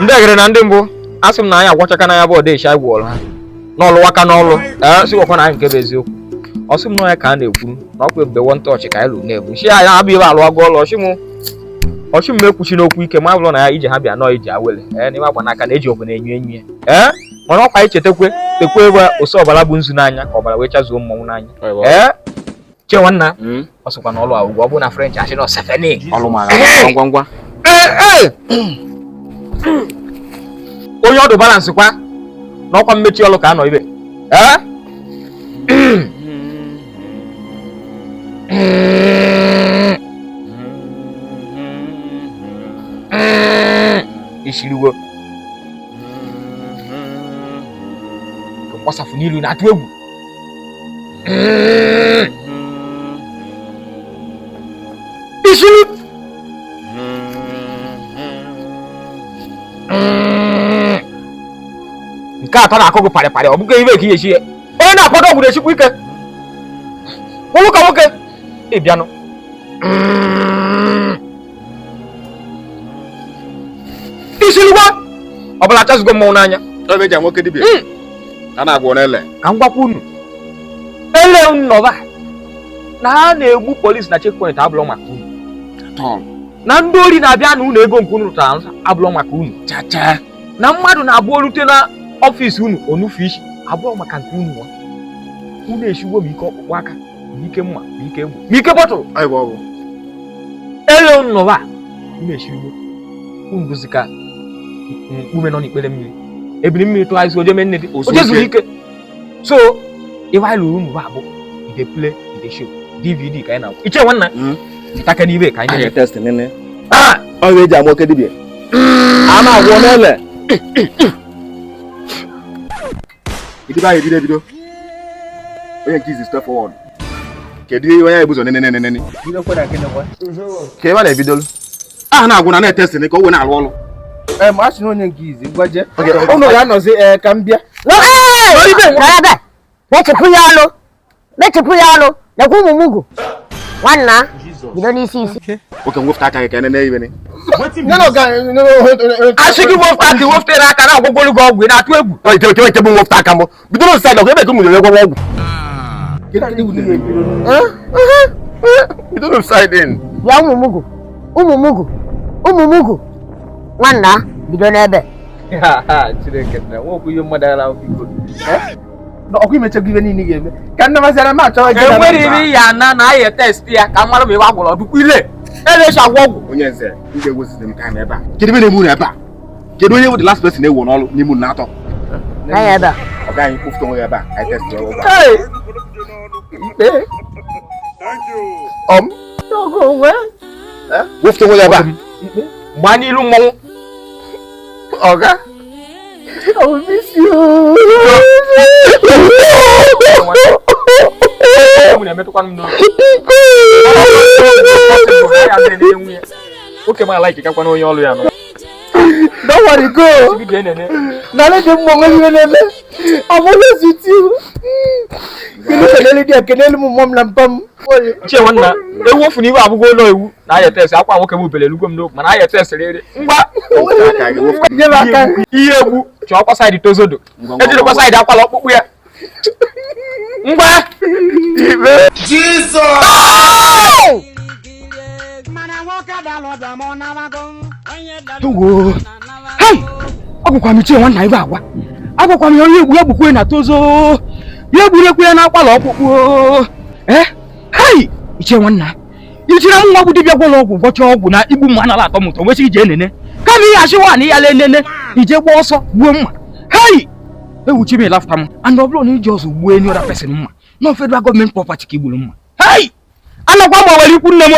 Ndegere na ndị mbụ asị m na anyị agwachaka na ya bụ ọdịsha igwọrọ ha n'ọlụ waka n'ọlụ sịgwakwa na anyị nke bụ eziokwu ọ sị m na ya ka a na-ekwuru na ọkwa ebube wọnta ọchị ka anyị lụ na-ebu nshi anyị abụ ebe alụ agụ ọlụ ọchị m ekwuchi n'okwu ike ma bụrụ na ya ije ha bịa nọọ iji awele n'ime agba n'aka na eji obodo enyu enyu ya mana ọkwa anyị chetakwe ebe ose ọbara bụ nzu n'anya ka ọbara wee chazuo mmọnwụ n'anya che nwanna ọ sịkwa na ọlụ agwụgwọ ọ bụ na French achị na sefeni ọlụ mara ngwa onye ọdụ balansị kwa n'ọkwa mmechi ọlụ ka a nọ ibe ishiriwo mkpọsafụ n'ilu na-atụ egwu ishiri nke atọ na-akụ gị parịparị ọ bụghị ibe ka ihe echi ya onye na-akwado ọgwụ na-echikwa ike nwoke nwoke ịbịanụ isirigwa ọbụla achazụgo mmọnwụ n'anya ebe eji nwoke dibịa a na-agwọ n'ele ka m gwakwa unu ele nnọba na ha na-egbu polisi na checkpoint abụlọ maka unu na ndị ori na-abịa na unu ego nke unu rụtara abụlọ maka unu chacha na mmadụ na-abụ orute na ọfịs unu onufu isi abụọ maka nke unu unu eshigbo ma ike ọkpụkpụ aka ma ike mma ma ike egwu ma ike bọtụrụ ele nnọba unu eshigbo unu bụzi ka ume nọ n'ikpere mmiri ebiri mmiri tụgharịsị oje mee nne dị oje zuru ike so ife anyị lụrụ unu bụ abụ ide play ide show DVD ka anyị na-agwụ iche nwanna ịtaka n'ibe ka anyị test nene ọ ga-eji ama oke dibịa a na-agwọ n'ele idibe anyị ebido onye nke izi step forward kedu ihe onye ebuzo nene ka ebe a na-ebidolu aha na-agwụ na na-etestin ka o wee na-alụ ọlụ asị na onye nke izi gwaje ụnụ ga-anọzi ka m bịa mechepụ ya ọlụ lekwa ụmụ mugu nwanna bido n'isi isi oke nwefụta aka gị ka nene ibe asị gị wefụta aka na-agwagwolu gị ọgwụ ị na-atụ egwu ike bụ nwefụta aka mbụ bidoro nside ọgwụ ebe ka ụmụ na-egwagwa ọgwụ bidoro nside in bịa ụmụ mugu nwanna bido n'ebe ọkụ imechego ibe niile ga-eme ka nne mazara m achọrọ gị enwere iri ya na ahịa test ya ka mmadụ ma ebe agwụrụ ọdụkwu ile elechi agwọ ọgwụ onye nze m ga-egwesizi m ka ebe a kedu ebe na-eme unu ebe a kedu onye bụ the last person na-ewu n'ọrụ n'ime unu na-atọ ebe a ọ gaghị kwụfụta onwe ya ebe a anyị test ya ọgwụ wụfụta onwe ya ebe a mgbe anyị ilu mmọnwụ ọga oke ma like kakwa na onye ọlụ ya nọ don't worry go na let them mongo iwe neme amole ziti kenele mu mom na mpam che nwanna ewu ofu ni iwe abụgo ụlọ ewu na ahịa test akwa nwoke m bele lugom n'okwu mana ahịa test rere ngwa ihe egwu chọọ kwa side tozodo ejiri kwa side akwala ọkpụkpụ ya ngwa Jesus Tugo hey ọgwụkwa m iche nwanna ibe agwa agwakwa m onye egbu egbukwe na tozo ya egburekwe ya na-akwala ọkpụkpụ hey iche nwanna ichire nwa bụ dibịa gwọrọ ọgwụ gwọcha ọgwụ na igbu mma anala atọ mụtọ nwechi ije enene kama ihe achịwa na ya lenene ije gba ọsọ gbuo mma hey ewuchi m elafta m and ọ bụrụ na iji ọzọ gbuo any other person mma no federal government property ka igburu mma hey anakwa m nwere ikwu nne m